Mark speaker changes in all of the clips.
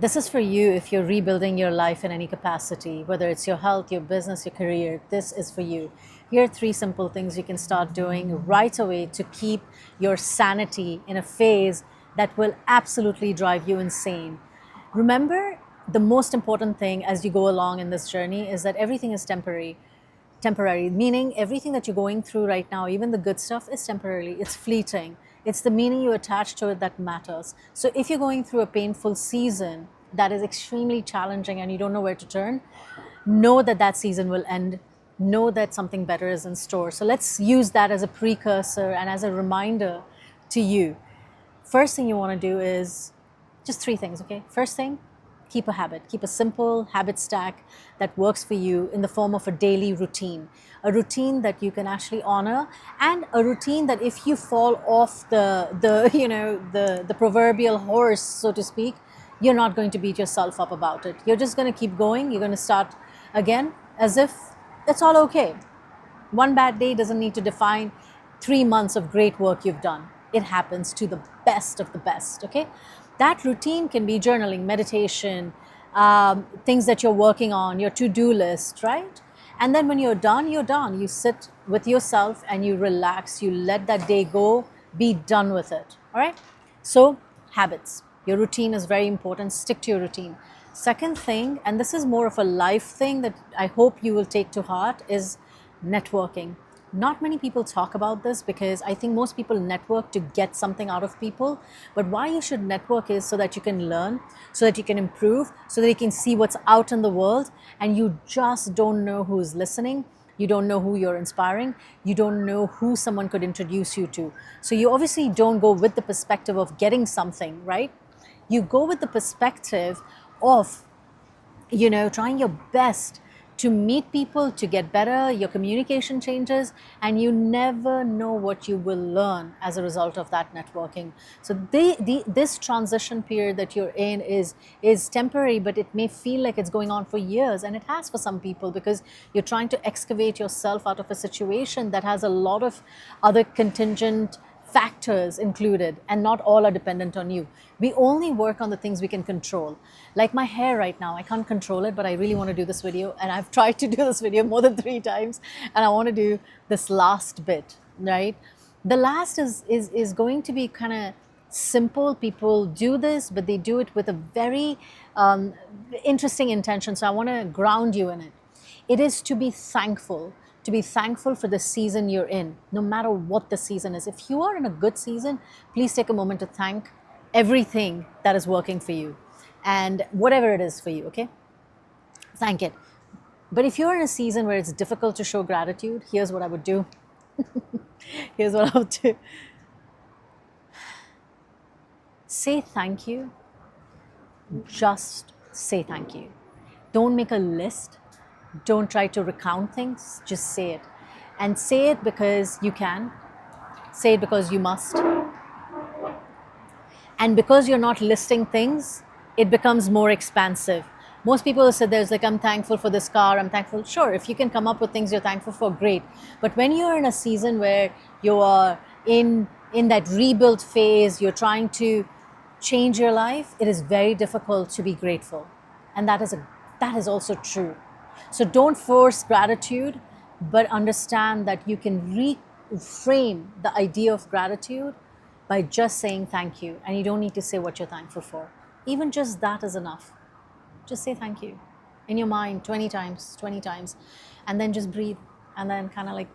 Speaker 1: This is for you if you're rebuilding your life in any capacity, whether it's your health, your business, your career. This is for you. Here are 3 simple things you can start doing right away to keep your sanity in a phase that will absolutely drive you insane. Remember, the most important thing as you go along in this journey is that everything is temporary, meaning everything that you're going through right now, even the good stuff, is temporary. It's fleeting. It's the meaning you attach to it that matters. So if you're going through a painful season that is extremely challenging and you don't know where to turn, know that that season will end. Know that something better is in store. So let's use that as a precursor and as a reminder to you. First thing you want to do is just 3 things, okay? First thing, keep a habit. Keep a simple habit stack that works for you in the form of a daily routine. A routine that you can actually honor, and a routine that if you fall off the proverbial horse, so to speak, you're not going to beat yourself up about it. You're just going to keep going. You're going to start again as if it's all okay. One bad day doesn't need to define 3 months of great work you've done. It happens to the best of the best, okay? That routine can be journaling, meditation, things that you're working on, your to-do list, right? And then when you're done, you're done. You sit with yourself and you relax. You let that day go, be done with it, all right? So, habits. Your routine is very important. Stick to your routine. Second thing, and this is more of a life thing that I hope you will take to heart, is networking. Not many people talk about this because I think most people network to get something out of people. But why you should network is so that you can learn, so that you can improve, so that you can see what's out in the world, and you just don't know who's listening. You don't know who you're inspiring. You don't know who someone could introduce you to. So you obviously don't go with the perspective of getting something, right? You go with the perspective of, trying your best to meet people, to get better, your communication changes, and you never know what you will learn as a result of that networking. So this transition period that you're in is temporary, but it may feel like it's going on for years, and it has for some people, because you're trying to excavate yourself out of a situation that has a lot of other contingent factors included, and not all are dependent on you. We only work on the things we can control. Like my hair right now, I can't control it, but I really want to do this video, and I've tried to do this video more than 3 times, and I want to do this last bit, right? The last is going to be kind of simple. People do this, but they do it with a very interesting intention. So I want to ground you in it. It is to be thankful for the season you're in, no matter what the season is. If you are in a good season, please take a moment to thank everything that is working for you and whatever it is for you, okay? Thank it. But if you're in a season where it's difficult to show gratitude, here's what I would do. Here's what I would do. Say thank you. Just say thank you. Don't make a list. Don't try to recount things, just say it. And say it because you can. Say it because you must. And because you're not listing things, it becomes more expansive. Most people say there's like, I'm thankful for this car, I'm thankful. Sure, if you can come up with things you're thankful for, great. But when you're in a season where you are in that rebuild phase, you're trying to change your life, it is very difficult to be grateful. And that is also true. So don't force gratitude, but understand that you can reframe the idea of gratitude by just saying thank you. And you don't need to say what you're thankful for. Even just that is enough. Just say thank you in your mind 20 times, and then just breathe, and then kind of like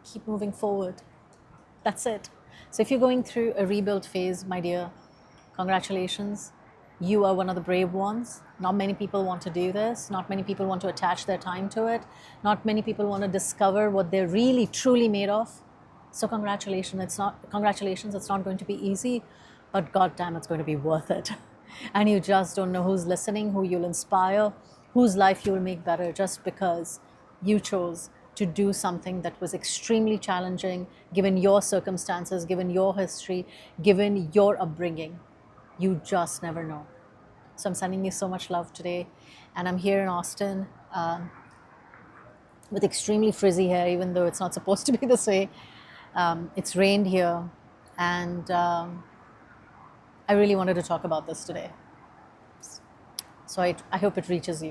Speaker 1: keep moving forward. That's it. So if you're going through a rebuild phase, my dear, congratulations. You are one of the brave ones. Not many people want to do this. Not many people want to attach their time to it. Not many people want to discover what they're really, truly made of. So congratulations. It's not going to be easy, but goddamn, it's going to be worth it. And you just don't know who's listening, who you'll inspire, whose life you'll make better, just because you chose to do something that was extremely challenging, given your circumstances, given your history, given your upbringing. You just never know. So I'm sending you so much love today. And I'm here in Austin with extremely frizzy hair, even though it's not supposed to be this way. It's rained here. And I really wanted to talk about this today. So I hope it reaches you.